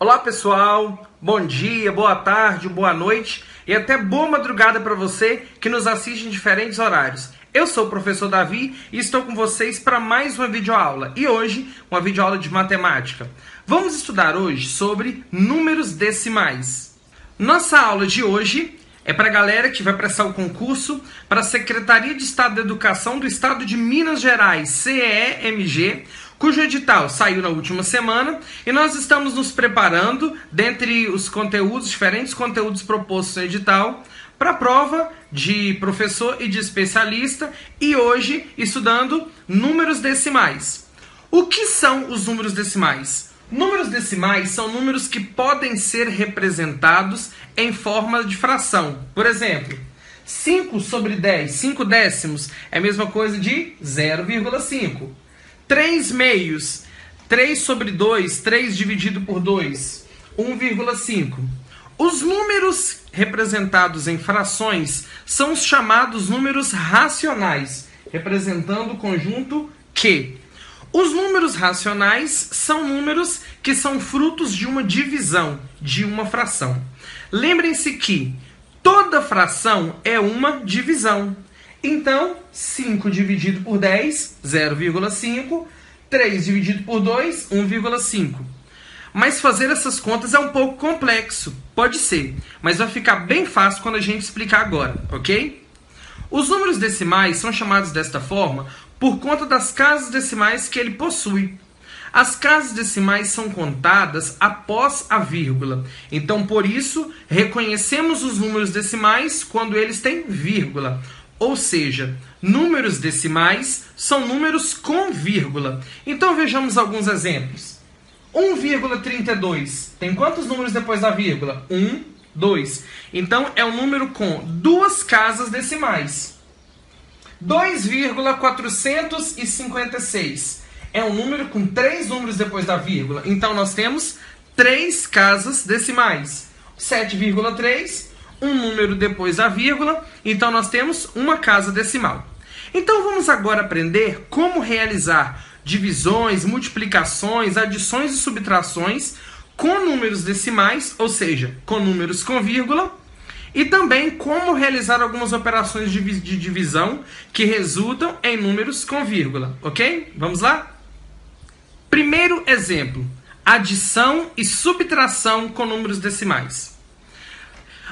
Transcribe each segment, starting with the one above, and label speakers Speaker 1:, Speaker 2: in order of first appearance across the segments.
Speaker 1: Olá pessoal, bom dia, boa tarde, boa noite e até boa madrugada para você que nos assiste em diferentes horários. Eu sou o professor Davi e estou com vocês para mais uma videoaula e hoje uma videoaula de matemática. Vamos estudar hoje sobre números decimais. Nossa aula de hoje é para a galera que vai prestar o concurso para a Secretaria de Estado da Educação do Estado de Minas Gerais, CEMG, cujo edital saiu na última semana e nós estamos nos preparando, dentre os conteúdos, diferentes conteúdos propostos no edital, para a prova de professor e de especialista e hoje estudando números decimais. O que são os números decimais? Números decimais são números que podem ser representados em forma de fração. Por exemplo, 5 sobre 10, 5 décimos, é a mesma coisa de 0,5. 3 meios, 3 sobre 2, 3 dividido por 2, 1,5. Os números representados em frações são os chamados números racionais, representando o conjunto Q. Os números racionais são números que são frutos de uma divisão, de uma fração. Lembrem-se que toda fração é uma divisão. Então, 5 dividido por 10, 0,5. 3 dividido por 2, 1,5. Mas fazer essas contas é um pouco complexo. Pode ser, mas vai ficar bem fácil quando a gente explicar agora, ok? Os números decimais são chamados desta forma por conta das casas decimais que ele possui. As casas decimais são contadas após a vírgula. Então, por isso, reconhecemos os números decimais quando eles têm vírgula. Ou seja, números decimais são números com vírgula. Então, vejamos alguns exemplos. 1,32. Tem quantos números depois da vírgula? 1, 2. Então, é um número com duas casas decimais. 2,456. É um número com 3 números depois da vírgula. Então, nós temos 3 casas decimais. 7,3, um número depois da vírgula. Então, nós temos uma casa decimal. Então, vamos agora aprender como realizar divisões, multiplicações, adições e subtrações com números decimais, ou seja, com números com vírgula. E também como realizar algumas operações de divisão que resultam em números com vírgula, ok? Vamos lá? Primeiro exemplo, adição e subtração com números decimais.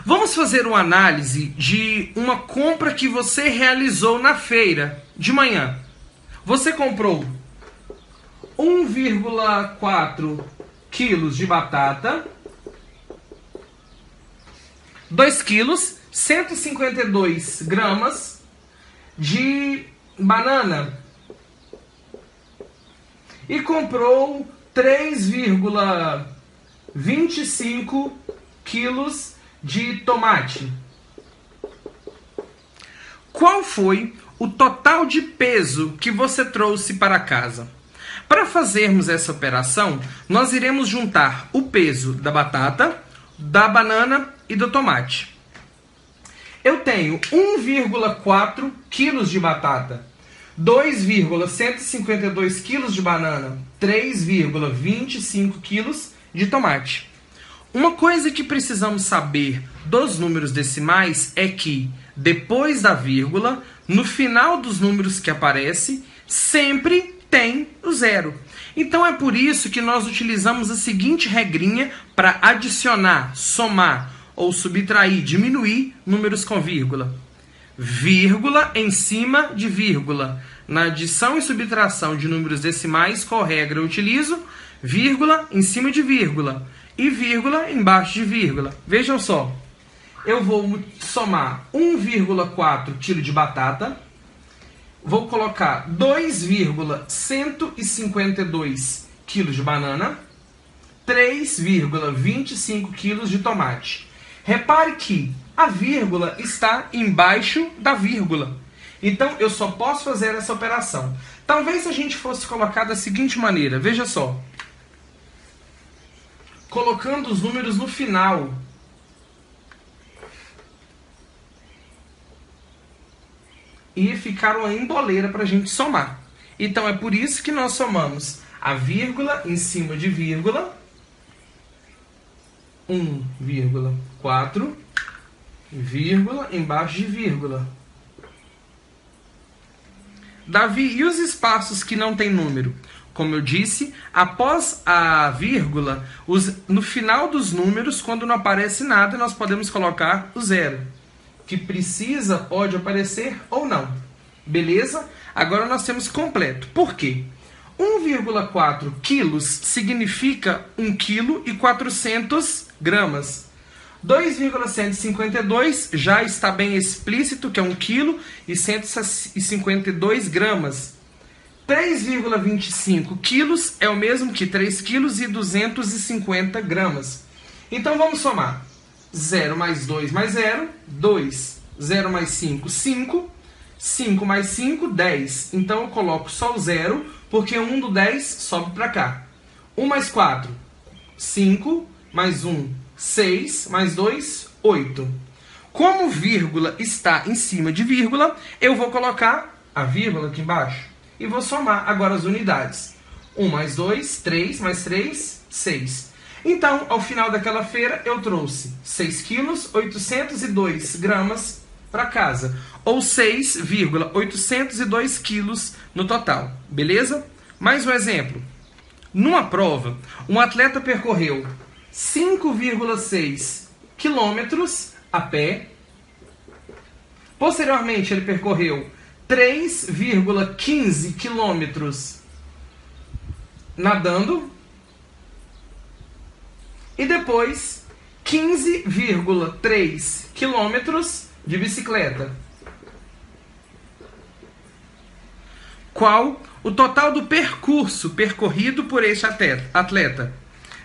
Speaker 1: Vamos fazer uma análise de uma compra que você realizou na feira de manhã. Você comprou 1,4 quilos de batata, 2 quilos, 152 gramas de banana e comprou 3,25 quilos de tomate. Qual foi o total de peso que você trouxe para casa? Para fazermos essa operação, nós iremos juntar o peso da batata, da banana e do tomate. Eu tenho 1,4 quilos de batata, 2,152 quilos de banana, 3,25 quilos de tomate. Uma coisa que precisamos saber dos números decimais é que, depois da vírgula, no final dos números que aparece, sempre tem o zero. Então é por isso que nós utilizamos a seguinte regrinha para adicionar, somar ou subtrair, diminuir números com vírgula. Vírgula em cima de vírgula. Na adição e subtração de números decimais, qual regra eu utilizo? Vírgula em cima de vírgula e vírgula embaixo de vírgula. Vejam só, eu vou somar 1,4 kg de batata, vou colocar 2,152 kg de banana, 3,25 kg de tomate. Repare que a vírgula está embaixo da vírgula. Então, eu só posso fazer essa operação. Talvez a gente fosse colocar da seguinte maneira, veja só. Colocando os números no final. E ficar uma emboleira para a gente somar. Então, é por isso que nós somamos a vírgula em cima de vírgula 1,4, vírgula, embaixo de vírgula. Davi, e os espaços que não tem número? Como eu disse, após a vírgula, no final dos números, quando não aparece nada, nós podemos colocar o zero. Que precisa, pode aparecer ou não. Beleza? Agora nós temos completo. Por quê? 1,4 quilos significa 1 kg e 400 gramas. 2,152 já está bem explícito que é 1 kg e 152 gramas. 3,25 quilos é o mesmo que 3 quilos e 250 gramas. Então vamos somar. 0 mais 2 mais 0, 2. 0 mais 5, 5. 5 mais 5, 10. Então eu coloco só o 0, porque 1 do 10 sobe para cá. 1 mais 4, 5. Mais 1, 6. Mais 2, 8. Como vírgula está em cima de vírgula, eu vou colocar a vírgula aqui embaixo. E vou somar agora as unidades. 1 mais 2, 3. Mais 3, 6. Então, ao final daquela feira, eu trouxe 6 quilos, 802 gramas para casa. Ou 6,802 quilos no total. Beleza? Mais um exemplo. Numa prova, um atleta percorreu 5,6 quilômetros a pé. Posteriormente, ele percorreu 3,15 quilômetros nadando. E depois, 15,3 quilômetros de bicicleta. Qual o total do percurso percorrido por este atleta?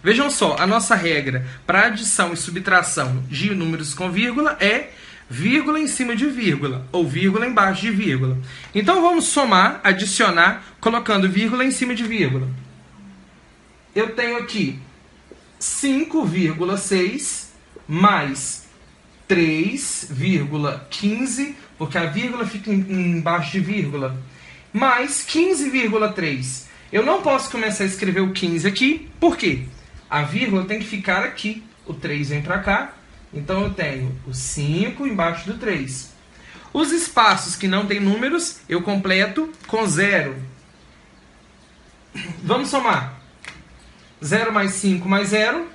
Speaker 1: Vejam só, a nossa regra para adição e subtração de números com vírgula é vírgula em cima de vírgula, ou vírgula embaixo de vírgula. Então vamos somar, adicionar, colocando vírgula em cima de vírgula. Eu tenho aqui 5,6 mais 3,15, porque a vírgula fica embaixo de vírgula, mais 15,3. Eu não posso começar a escrever o 15 aqui, por quê? A vírgula tem que ficar aqui, o 3 vem para cá, então eu tenho o 5 embaixo do 3. Os espaços que não tem números, eu completo com 0. Vamos somar. 0 mais 5 mais 0,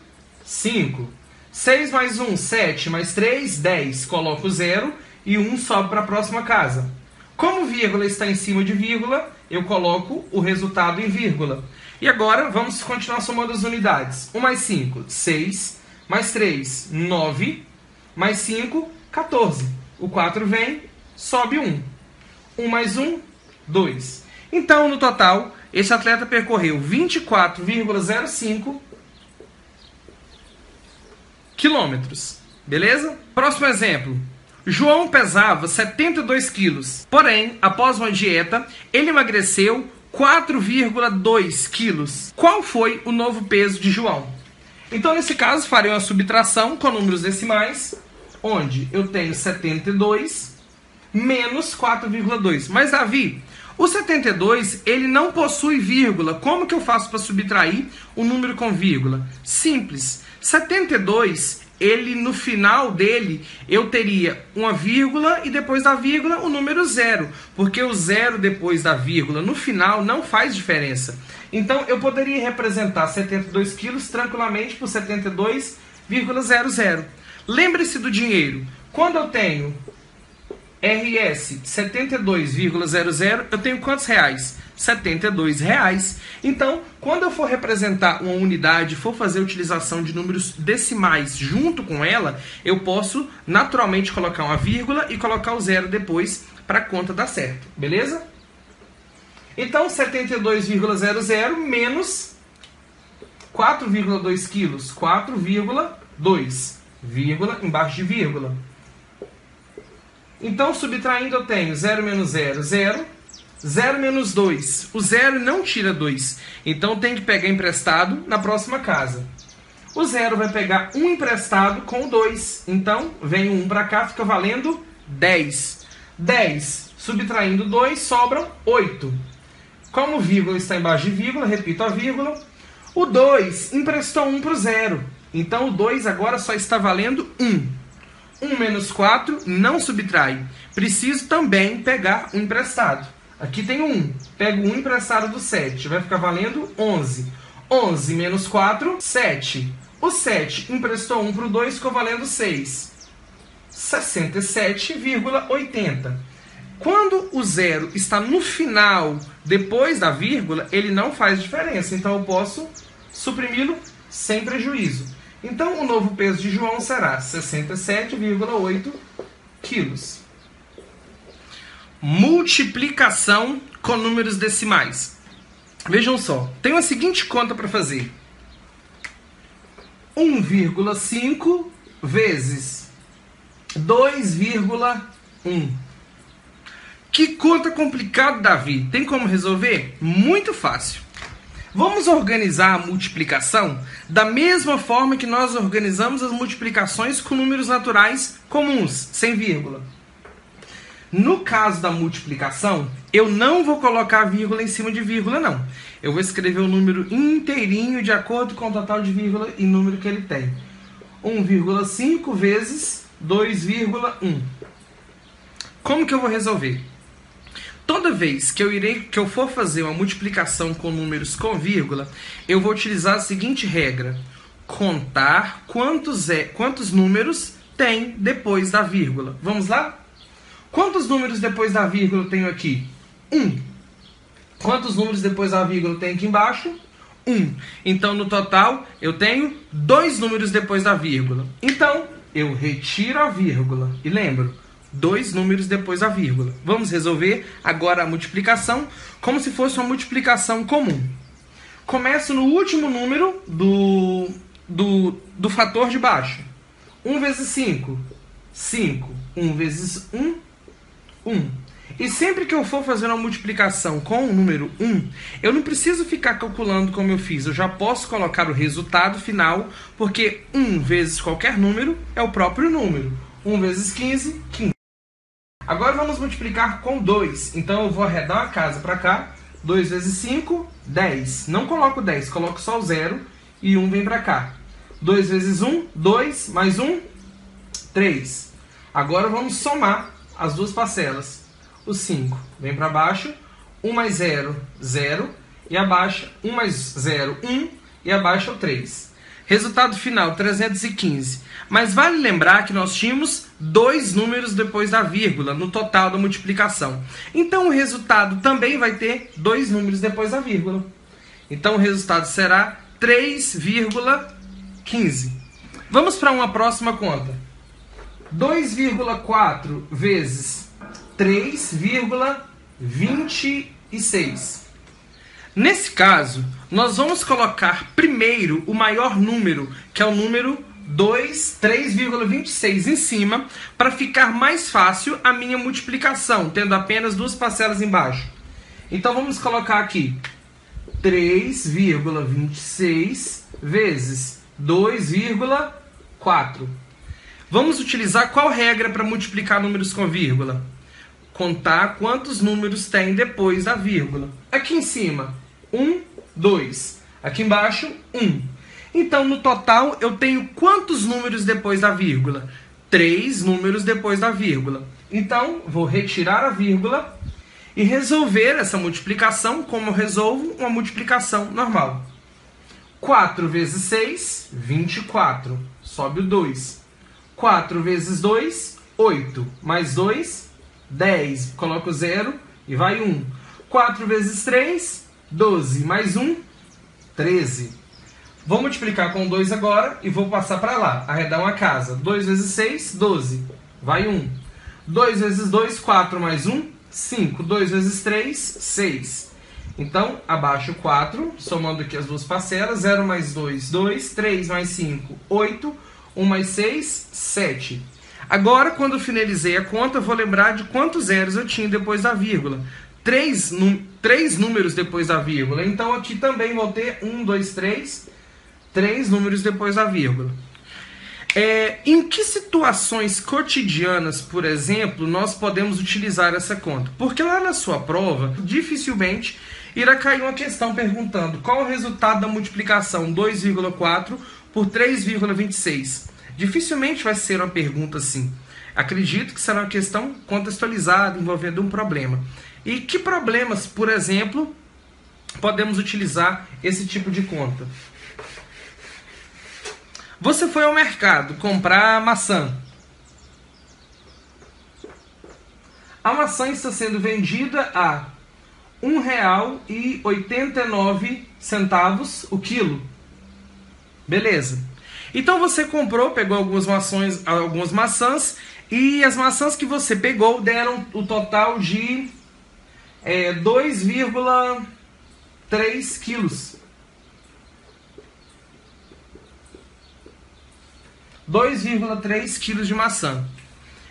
Speaker 1: 5. 6 mais 1, 7. Mais 3, 10. Coloco 0 e 1 sobe para a próxima casa. Como vírgula está em cima de vírgula, eu coloco o resultado em vírgula. E agora vamos continuar somando as unidades. 1 mais 5, 6. Mais 3, 9. Mais 5, 14. O 4 vem, sobe 1. 1 mais 1, 2. Então, no total, esse atleta percorreu 24,05 quilômetros. Beleza? Próximo exemplo. João pesava 72 quilos. Porém, após uma dieta, ele emagreceu 4,2 quilos. Qual foi o novo peso de João? Então, nesse caso, farei uma subtração com números decimais, onde eu tenho 72 menos 4,2. Mas, Davi, o 72, ele não possui vírgula. Como que eu faço para subtrair um número com vírgula? Simples. 72, ele, no final dele, eu teria uma vírgula e depois da vírgula o número 0. Porque o 0 depois da vírgula no final não faz diferença. Então, eu poderia representar 72 quilos tranquilamente por 72,00. Lembre-se do dinheiro. Quando eu tenho RS 72,00, eu tenho quantos reais? 72 reais. Então, quando eu for representar uma unidade, for fazer a utilização de números decimais junto com ela, eu posso naturalmente colocar uma vírgula e colocar o 0 depois para a conta dar certo. Beleza? Então, 72,00 menos 4,2 quilos. 4,2, vírgula embaixo de vírgula. Então, subtraindo, eu tenho 0 menos 0, 0. 0 menos 2. O 0 não tira 2. Então, tem que pegar emprestado na próxima casa. O 0 vai pegar 1 emprestado com o 2. Então, vem o 1 para cá, fica valendo 10. 10, subtraindo 2, sobram 8. Como vírgula está embaixo de vírgula, repito a vírgula. O 2 emprestou 1 para o 0. Então, o 2 agora só está valendo 1. 1 menos 4 não subtrai. Preciso também pegar um emprestado. Aqui tem 1. Pego um emprestado do 7. Vai ficar valendo 11. 11 menos 4, 7. O 7 emprestou 1 para o 2, ficou valendo 6. 67,80. Quando o zero está no final, depois da vírgula, ele não faz diferença. Então, eu posso suprimi-lo sem prejuízo. Então, o novo peso de João será 67,8 quilos. Multiplicação com números decimais. Vejam só, tem a seguinte conta para fazer. 1,5 vezes 2,1. Que conta complicada, Davi. Tem como resolver? Muito fácil. Vamos organizar a multiplicação da mesma forma que nós organizamos as multiplicações com números naturais comuns, sem vírgula. No caso da multiplicação, eu não vou colocar vírgula em cima de vírgula, não. Eu vou escrever o número inteirinho de acordo com o total de vírgula e número que ele tem. 1,5 vezes 2,1. Como que eu vou resolver? Toda vez que eu for fazer uma multiplicação com números com vírgula, eu vou utilizar a seguinte regra: contar quantos números tem depois da vírgula. Vamos lá? Quantos números depois da vírgula eu tenho aqui? 1. Quantos números depois da vírgula tem aqui embaixo? 1. Então, no total, eu tenho 2 números depois da vírgula. Então, eu retiro a vírgula. E lembro, 2 números depois da vírgula. Vamos resolver agora a multiplicação como se fosse uma multiplicação comum. Começo no último número do fator de baixo. 1 vezes 5, 5. 1 vezes 1, 1. E sempre que eu for fazer uma multiplicação com o número 1, eu não preciso ficar calculando como eu fiz. Eu já posso colocar o resultado final, porque 1 vezes qualquer número é o próprio número. 1 vezes 15, 15. Agora vamos multiplicar com 2. Então eu vou arredar a casa para cá. 2 vezes 5, 10. Não coloco 10, coloco só o 0 e 1 vem para cá. 2 vezes 1, 2, mais 1, 3. Agora vamos somar as duas parcelas. O 5 vem para baixo, 1 mais 0, 0, e abaixo 1 mais 0, 1, e abaixo o 3. Resultado final, 315. Mas vale lembrar que nós tínhamos 2 números depois da vírgula, no total da multiplicação. Então, o resultado também vai ter 2 números depois da vírgula. Então, o resultado será 3,15. Vamos para uma próxima conta. 2,4 vezes 3,26. Nesse caso, nós vamos colocar primeiro o maior número, que é o número 3,26 em cima, para ficar mais fácil a minha multiplicação, tendo apenas duas parcelas embaixo. Então vamos colocar aqui 3,26 vezes 2,4. Vamos utilizar qual regra para multiplicar números com vírgula? Contar quantos números tem depois da vírgula. Aqui em cima, 1, 2. Aqui embaixo, 1. Então, no total, eu tenho quantos números depois da vírgula? 3 números depois da vírgula. Então, vou retirar a vírgula e resolver essa multiplicação como eu resolvo uma multiplicação normal. 4 vezes 6, 24. Sobe o 2. 4 vezes 2, 8. Mais 2, 10. Coloco 0 e vai 1. 4 vezes 3, 12. Mais 1, 13. Vou multiplicar com 2 agora e vou passar para lá. Arredar uma casa. 2 vezes 6, 12. Vai 1. 2 vezes 2, 4. Mais 1, 5. 2 vezes 3, 6. Então, abaixo 4. Somando aqui as duas parcelas. 0 mais 2, 2. 3 mais 5, 8. 1 mais 6, 7. Agora, quando eu finalizei a conta, eu vou lembrar de quantos zeros eu tinha depois da vírgula. 3 números depois da vírgula. Então, aqui também vou ter 1, 2, 3. 3 números depois da vírgula. Em que situações cotidianas, por exemplo, nós podemos utilizar essa conta? Porque lá na sua prova, dificilmente irá cair uma questão perguntando qual o resultado da multiplicação 2,4 por 3,26. Dificilmente vai ser uma pergunta assim. Acredito que será uma questão contextualizada, envolvendo um problema. E que problemas, por exemplo, podemos utilizar esse tipo de conta? Você foi ao mercado comprar maçã. A maçã está sendo vendida a R$ 1,89 o quilo. Beleza. Então você comprou, pegou algumas maçãs, e as maçãs que você pegou deram o total de 2,3 quilos. 2,3 quilos de maçã.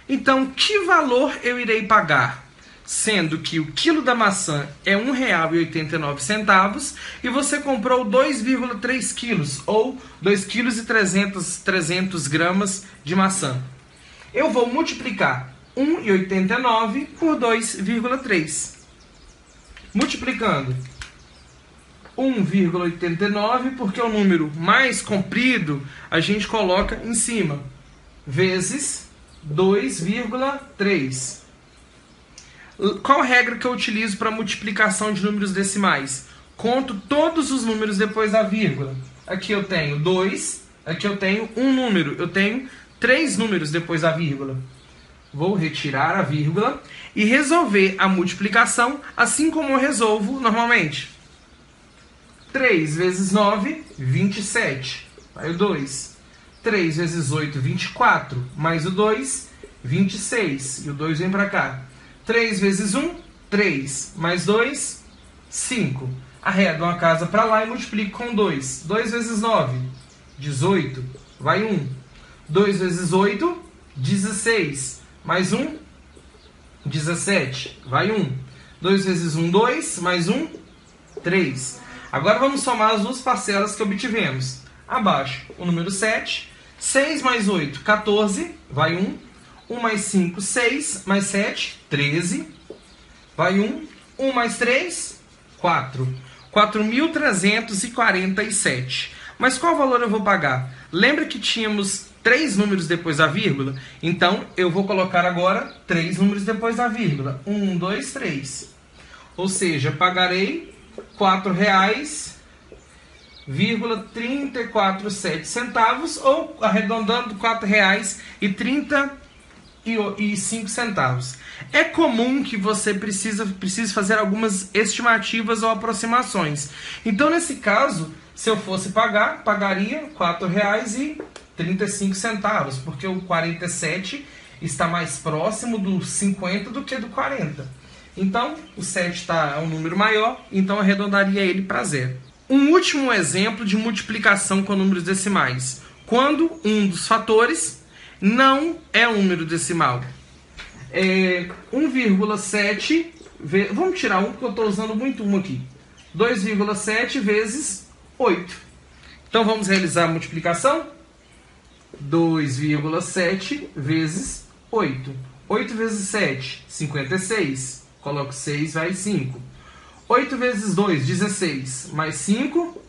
Speaker 1: Então, que valor eu irei pagar? Sendo que o quilo da maçã é R$ 1,89 e você comprou 2,3 quilos, ou 2,3 kg de maçã. Eu vou multiplicar 1,89 por 2,3. Multiplicando 1,89, porque é o número mais comprido, a gente coloca em cima, vezes 2,3. Qual regra que eu utilizo para multiplicação de números decimais? Conto todos os números depois da vírgula. Aqui eu tenho 2, aqui eu tenho um número, eu tenho 3 números depois da vírgula. Vou retirar a vírgula e resolver a multiplicação assim como eu resolvo normalmente. 3 vezes 9, 27. Aí o 2. 3 vezes 8, 24. Mais o 2, 26. E o 2 vem para cá. 3 vezes 1, 3. Mais 2, 5. Arredo uma casa para lá e multiplico com 2. 2 vezes 9, 18. Vai 1. 2 vezes 8, 16. Mais 1, 17. Vai 1. 2 vezes 1, 2. Mais 1, 3. Agora vamos somar as duas parcelas que obtivemos. Abaixo, o número 7. 6 mais 8, 14. Vai 1. 1 mais 5, 6. Mais 7, 13. Vai 1. 1 mais 3, 4. 4.347. Mas qual valor eu vou pagar? Lembra que tínhamos 3 números depois da vírgula? Então, eu vou colocar agora 3 números depois da vírgula. 1, 2, 3. Ou seja, pagarei R$ 4,347, ou arredondando, R$ 4,35. É comum que você precise fazer algumas estimativas ou aproximações. Então, nesse caso, se eu fosse pagar, pagaria R$ 4,35, porque o 47 está mais próximo do 50 do que do 40. Então, o 7 é um número maior, então arredondaria ele para 0. Um último exemplo de multiplicação com números decimais. Quando um dos fatores não é um número decimal. 1,7... Vamos tirar 1, porque eu estou usando muito 1 aqui. 2,7 vezes 8. Então, vamos realizar a multiplicação. 2,7 vezes 8. 8 vezes 7, 56. Coloco 6, vai 5. 8 vezes 2, 16. Mais 5,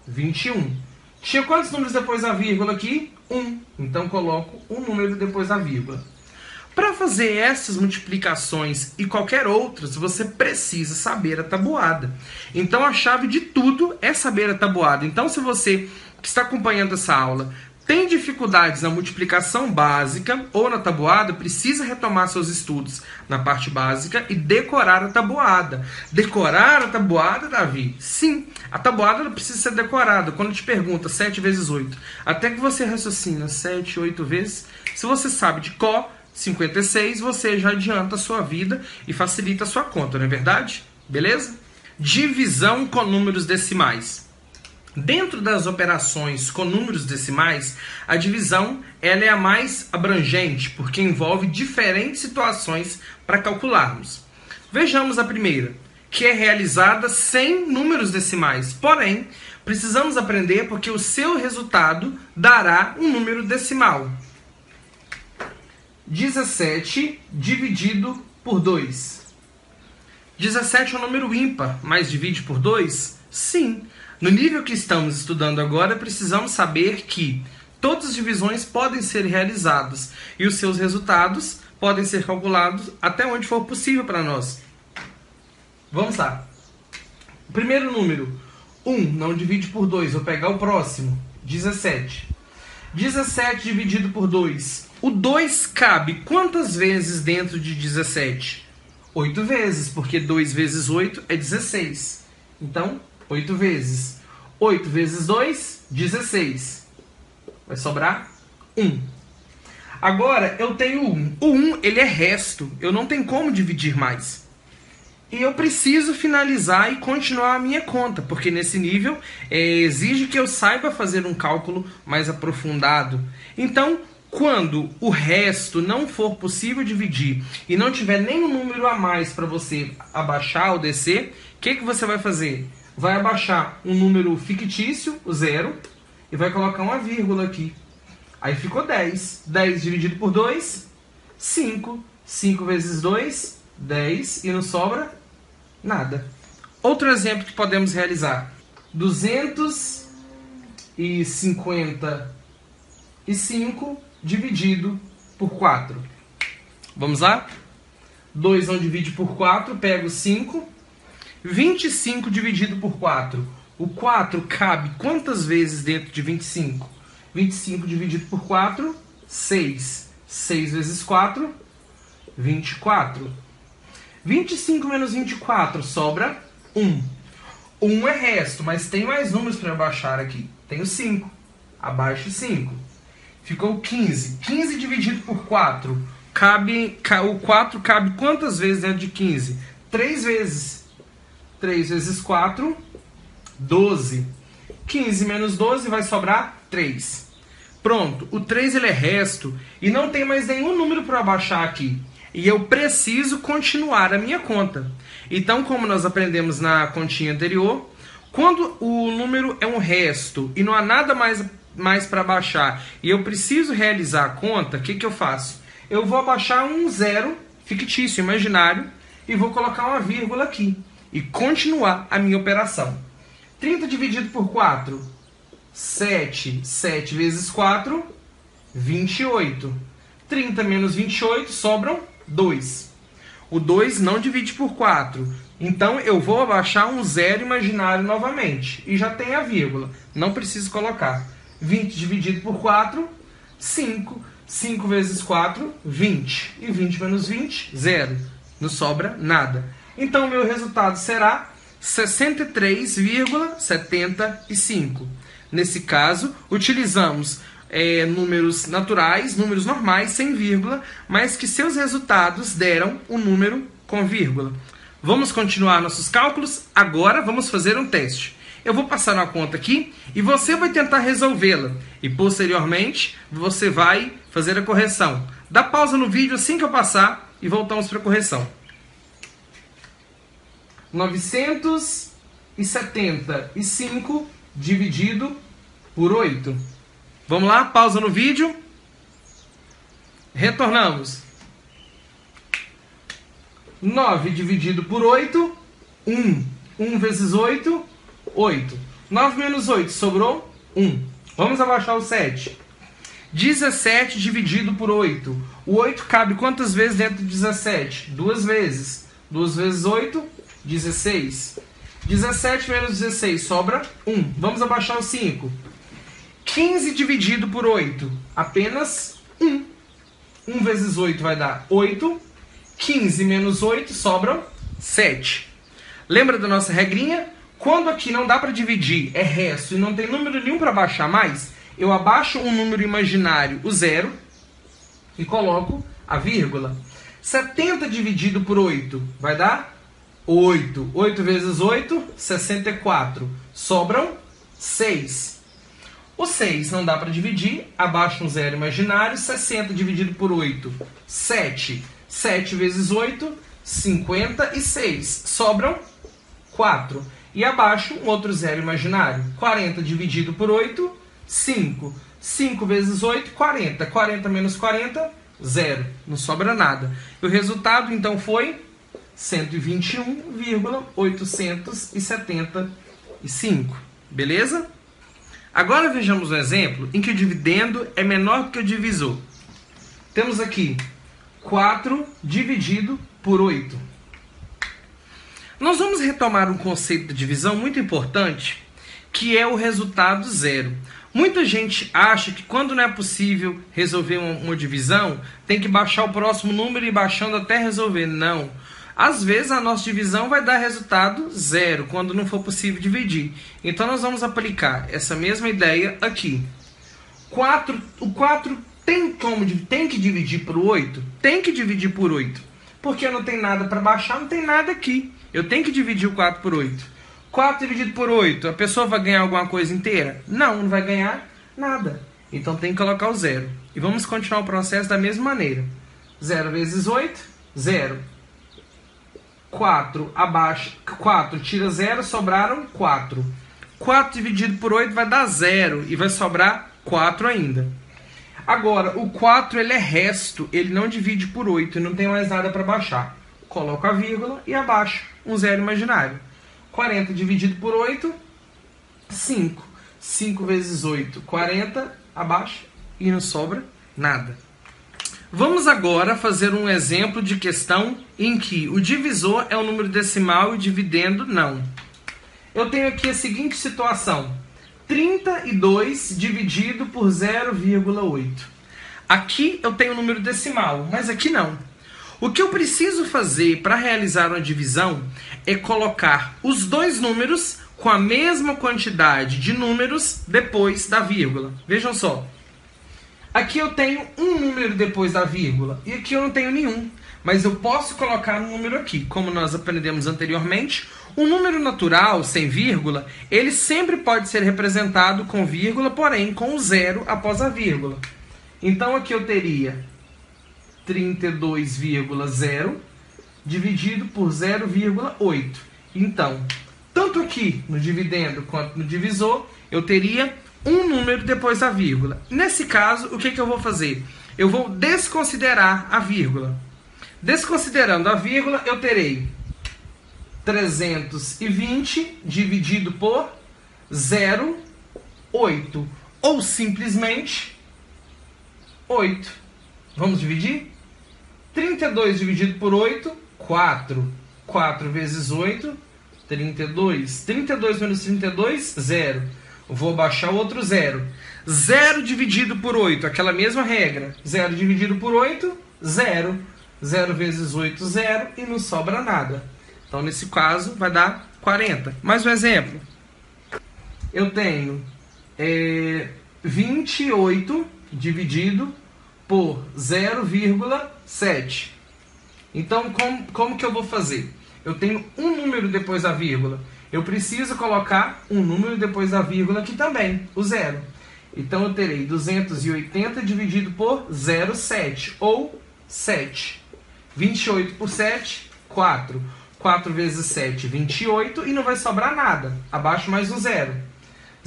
Speaker 1: 21. Tinha quantos números depois da vírgula aqui? 1. Então, coloco um número depois da vírgula. Para fazer essas multiplicações e qualquer outras, você precisa saber a tabuada. Então, a chave de tudo é saber a tabuada. Então, se você que está acompanhando essa aula tem dificuldades na multiplicação básica ou na tabuada, precisa retomar seus estudos na parte básica e decorar a tabuada. Decorar a tabuada, Davi? Sim, a tabuada não precisa ser decorada. Quando te pergunta 7 vezes 8, até que você raciocina 7, 8 vezes, se você sabe de cor 56, você já adianta a sua vida e facilita a sua conta, não é verdade? Beleza? Divisão com números decimais. Dentro das operações com números decimais, a divisão ela é a mais abrangente, porque envolve diferentes situações para calcularmos. Vejamos a primeira, que é realizada sem números decimais. Porém, precisamos aprender porque o seu resultado dará um número decimal. 17 dividido por 2. 17 é um número ímpar, mas divide por 2? Sim. No nível que estamos estudando agora, precisamos saber que todas as divisões podem ser realizadas e os seus resultados podem ser calculados até onde for possível para nós. Vamos lá. O primeiro número, 1, não divide por 2. Vou pegar o próximo, 17. 17 dividido por 2. O 2 cabe quantas vezes dentro de 17? 8 vezes, porque 2 vezes 8 é 16. Então, 8 vezes. 8 vezes 2, 16. Vai sobrar 1. Agora, eu tenho 1. O 1, ele é resto. Eu não tenho como dividir mais. E eu preciso finalizar e continuar a minha conta, porque nesse nível exige que eu saiba fazer um cálculo mais aprofundado. Então, quando o resto não for possível dividir e não tiver nenhum número a mais para você abaixar ou descer, o que você vai fazer? Vai abaixar um número fictício, o 0, e vai colocar uma vírgula aqui. Aí ficou 10. 10 dividido por 2, 5. 5 vezes 2, 10. E não sobra nada. Outro exemplo que podemos realizar. 255 dividido por 4. Vamos lá? 2 não divide por 4, pego 5. 25 dividido por 4. O 4 cabe quantas vezes dentro de 25? 25 dividido por 4, 6. 6 vezes 4, 24. 25 menos 24, sobra 1. 1 é resto, mas tem mais números para abaixar aqui. Tenho 5. Abaixo 5. Ficou 15. 15 dividido por 4. O 4 cabe quantas vezes dentro de 15? 3 vezes. 3 vezes 4, 12. 15 menos 12 vai sobrar 3. Pronto, o 3 ele é resto e não tem mais nenhum número para abaixar aqui. E eu preciso continuar a minha conta. Então, como nós aprendemos na continha anterior, quando o número é um resto e não há nada mais para abaixar e eu preciso realizar a conta, o que eu faço? Eu vou abaixar um zero fictício, imaginário, e vou colocar uma vírgula aqui. E continuar a minha operação. 30 dividido por 4, 7. 7 vezes 4, 28. 30 menos 28, sobram 2. O 2 não divide por 4. Então, eu vou abaixar um zero imaginário novamente. E já tem a vírgula. Não preciso colocar. 20 dividido por 4, 5. 5 vezes 4, 20. E 20 menos 20, 0. Não sobra nada. Então, o meu resultado será 63,75. Nesse caso, utilizamos números naturais, números normais, sem vírgula, mas que seus resultados deram um número com vírgula. Vamos continuar nossos cálculos? Agora vamos fazer um teste. Eu vou passar uma conta aqui e você vai tentar resolvê-la. E posteriormente, você vai fazer a correção. Dá pausa no vídeo assim que eu passar e voltamos para a correção. 975 dividido por 8. Vamos lá, pausa no vídeo. Retornamos. 9 dividido por 8, 1. 1 vezes 8, 8. 9 menos 8, sobrou 1. Vamos abaixar o 7. 17 dividido por 8. O 8 cabe quantas vezes dentro de 17? 2 vezes. 2 vezes 8, 16. 17 menos 16, sobra 1. Vamos abaixar o 5. 15 dividido por 8, apenas 1. 1 vezes 8 vai dar 8. 15 menos 8, sobram 7. Lembra da nossa regrinha? Quando aqui não dá para dividir, é resto e não tem número nenhum para baixar mais, eu abaixo um número imaginário, o 0, e coloco a vírgula. 70 dividido por 8 vai dar 8. 8 vezes 8, 64. Sobram 6. O 6 não dá para dividir, abaixo um zero imaginário, 60 dividido por 8, 7. 7 vezes 8, 56. Sobram 4. E abaixo um outro zero imaginário, 40 dividido por 8, 5. 5 vezes 8, 40. 40 menos 40, 0. Não sobra nada. E o resultado, então, foi 121,875. Beleza? Agora vejamos um exemplo em que o dividendo é menor do que o divisor. Temos aqui 4 dividido por 8. Nós vamos retomar um conceito de divisão muito importante, que é o resultado zero. Muita gente acha que quando não é possível resolver uma divisão, tem que baixar o próximo número e ir baixando até resolver. Não. Às vezes a nossa divisão vai dar resultado zero, quando não for possível dividir. Então nós vamos aplicar essa mesma ideia aqui. O 4 tem que dividir por 8? Tem que dividir por 8. Porque não tem nada para baixar, não tem nada aqui. Eu tenho que dividir o 4 por 8. 4 dividido por 8, a pessoa vai ganhar alguma coisa inteira? Não, não vai ganhar nada. Então tem que colocar o zero. E vamos continuar o processo da mesma maneira. 0 vezes 8, 0. 4 abaixo, 4 tira 0, sobraram 4. 4 dividido por 8 vai dar 0 e vai sobrar 4 ainda. Agora, o 4 ele é resto, ele não divide por 8 e não tem mais nada para baixar. Coloco a vírgula e abaixo um zero imaginário. 40 dividido por 8, 5. 5 vezes 8, 40, abaixo, e não sobra nada. Vamos agora fazer um exemplo de questão em que o divisor é um número decimal e o dividendo não. Eu tenho aqui a seguinte situação. 32 dividido por 0,8. Aqui eu tenho um número decimal, mas aqui não. O que eu preciso fazer para realizar uma divisão é colocar os dois números com a mesma quantidade de números depois da vírgula. Vejam só. Aqui eu tenho um número depois da vírgula e aqui eu não tenho nenhum. Mas eu posso colocar um número aqui. Como nós aprendemos anteriormente, um número natural, sem vírgula, ele sempre pode ser representado com vírgula, porém com zero após a vírgula. Então aqui eu teria 32,0 dividido por 0,8. Então, tanto aqui no dividendo quanto no divisor, eu teria um número depois da vírgula. Nesse caso, o que eu vou fazer? Eu vou desconsiderar a vírgula. Desconsiderando a vírgula, eu terei 320 dividido por 0,8. Ou simplesmente 8. Vamos dividir? 32 dividido por 8, 4. 4 vezes 8, 32. 32 menos 32, 0. Vou baixar o outro 0. 0 dividido por 8, aquela mesma regra. 0 dividido por 8, 0. 0 vezes 8, 0. E não sobra nada. Então, nesse caso, vai dar 40. Mais um exemplo. Eu tenho 28 dividido por 0,7. Então, como que eu vou fazer? Eu tenho um número depois da vírgula. Eu preciso colocar um número depois da vírgula aqui também, o 0. Então, eu terei 280 dividido por 0,7, ou 7. 28 por 7, 4. 4 vezes 7, 28, e não vai sobrar nada. Abaixo mais um 0.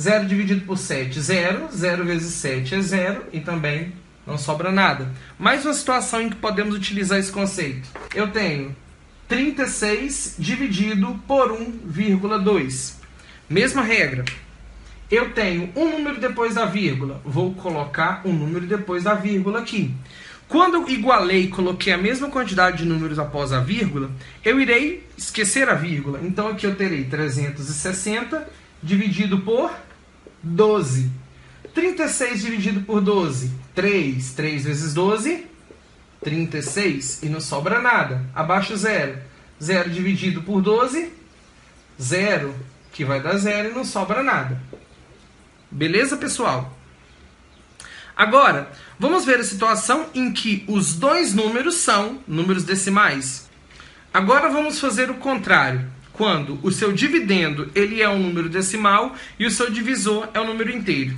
Speaker 1: 0 dividido por 7, 0. 0 vezes 7 é 0, e também não sobra nada. Mais uma situação em que podemos utilizar esse conceito. Eu tenho 36 dividido por 1,2. Mesma regra. Eu tenho um número depois da vírgula. Vou colocar um número depois da vírgula aqui. Quando eu igualei e coloquei a mesma quantidade de números após a vírgula, eu irei esquecer a vírgula. Então aqui eu terei 360 dividido por 12. 36 dividido por 12, 3. 3 vezes 12, 36. E não sobra nada. Abaixo 0. 0 dividido por 12, 0. Que vai dar 0 e não sobra nada. Beleza, pessoal? Agora, vamos ver a situação em que os dois números são números decimais. Agora vamos fazer o contrário. Quando o seu dividendo ele é um número decimal e o seu divisor é um número inteiro.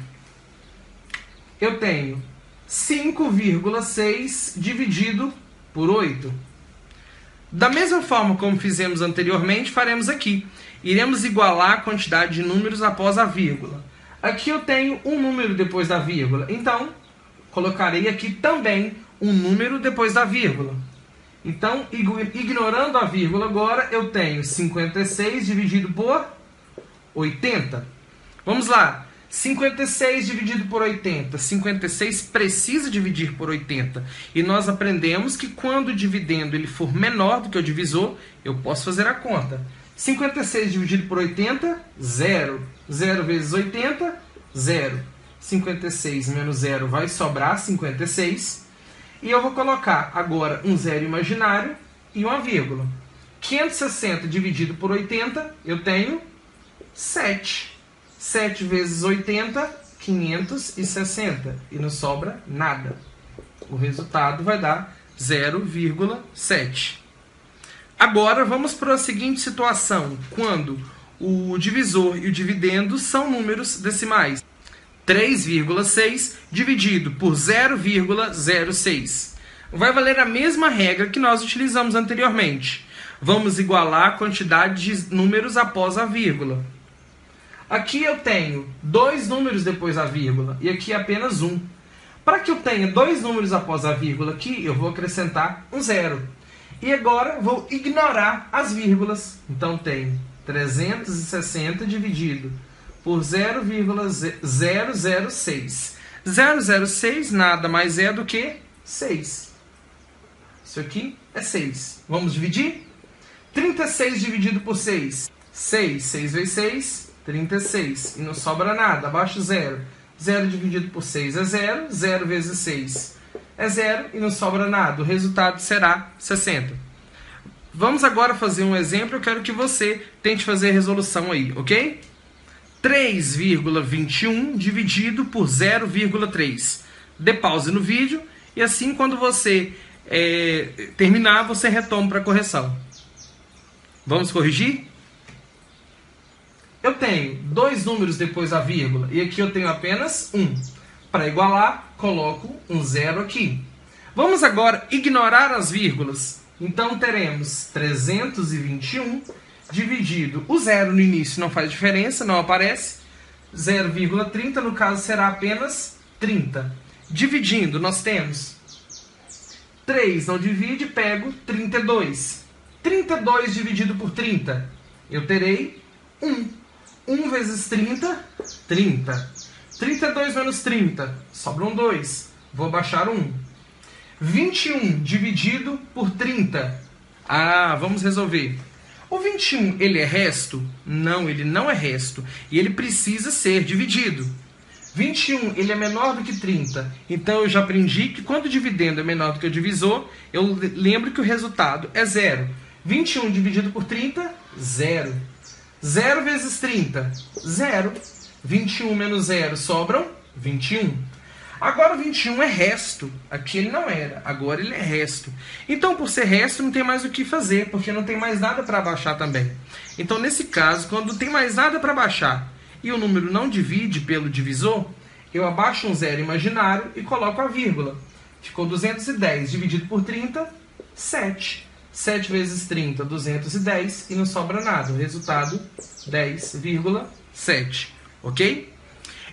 Speaker 1: Eu tenho 5,6 dividido por 8. Da mesma forma como fizemos anteriormente, faremos aqui. Iremos igualar a quantidade de números após a vírgula. Aqui eu tenho um número depois da vírgula. Então, colocarei aqui também um número depois da vírgula. Então, ignorando a vírgula agora, eu tenho 56 dividido por 80. Vamos lá. 56 dividido por 80. 56 precisa dividir por 80. E nós aprendemos que quando o dividendo ele for menor do que o divisor, eu posso fazer a conta. 56 dividido por 80, 0. 0 vezes 80, 0. 56 menos 0 vai sobrar 56. E eu vou colocar agora um zero imaginário e uma vírgula. 560 dividido por 80, eu tenho 7. 7 vezes 80, 560. E não sobra nada. O resultado vai dar 0,7. Agora vamos para a seguinte situação, quando o divisor e o dividendo são números decimais. 3,6 dividido por 0,06. Vai valer a mesma regra que nós utilizamos anteriormente. Vamos igualar a quantidade de números após a vírgula. Aqui eu tenho 2 números depois da vírgula e aqui apenas 1. Para que eu tenha 2 números após a vírgula aqui, eu vou acrescentar um 0. E agora vou ignorar as vírgulas. Então tenho 360 dividido por 0,006. 006 nada mais é do que 6. Isso aqui é 6. Vamos dividir? 36 dividido por 6. 6 vezes 6, 36. E não sobra nada, abaixo 0. 0 dividido por 6 é 0. 0 vezes 6 é 0 e não sobra nada. O resultado será 60. Vamos agora fazer um exemplo. Eu quero que você tente fazer a resolução aí, ok? 3,21 dividido por 0,3. Dê pause no vídeo e assim quando você terminar, você retoma para a correção. Vamos corrigir? Eu tenho 2 números depois da vírgula e aqui eu tenho apenas 1. Para igualar, coloco um 0 aqui. Vamos agora ignorar as vírgulas. Então teremos 321 dividido. O 0 no início não faz diferença, não aparece. 0,30 no caso será apenas 30. Dividindo, nós temos 3 não divide, pego 32. 32 dividido por 30, eu terei 1. 1 vezes 30, 30. 32 menos 30, sobram 2. Vou baixar 1. 21 dividido por 30. Vamos resolver. O 21, ele é resto? Não, ele não é resto. E ele precisa ser dividido. 21, ele é menor do que 30. Então, eu já aprendi que quando o dividendo é menor do que o divisor, eu lembro que o resultado é 0. 21 dividido por 30, 0. 0 vezes 30, 0. 21 menos 0 sobram 21. Agora o 21 é resto. Aqui ele não era, agora ele é resto. Então, por ser resto, não tem mais o que fazer, porque não tem mais nada para baixar também. Então, nesse caso, quando não tem mais nada para baixar e o número não divide pelo divisor, eu abaixo um 0 imaginário e coloco a vírgula. Ficou 210 dividido por 30, 7. 7 vezes 30, 210 e não sobra nada. O resultado, 10,7. Ok?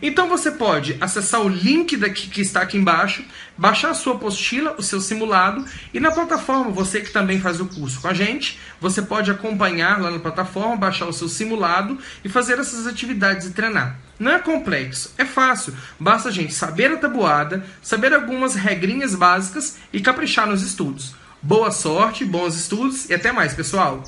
Speaker 1: Então você pode acessar o link que está aqui embaixo, baixar a sua apostila, o seu simulado, e na plataforma, você que também faz o curso com a gente, você pode acompanhar lá na plataforma, baixar o seu simulado e fazer essas atividades e treinar. Não é complexo, é fácil, basta a gente saber a tabuada, saber algumas regrinhas básicas e caprichar nos estudos. Boa sorte, bons estudos e até mais, pessoal!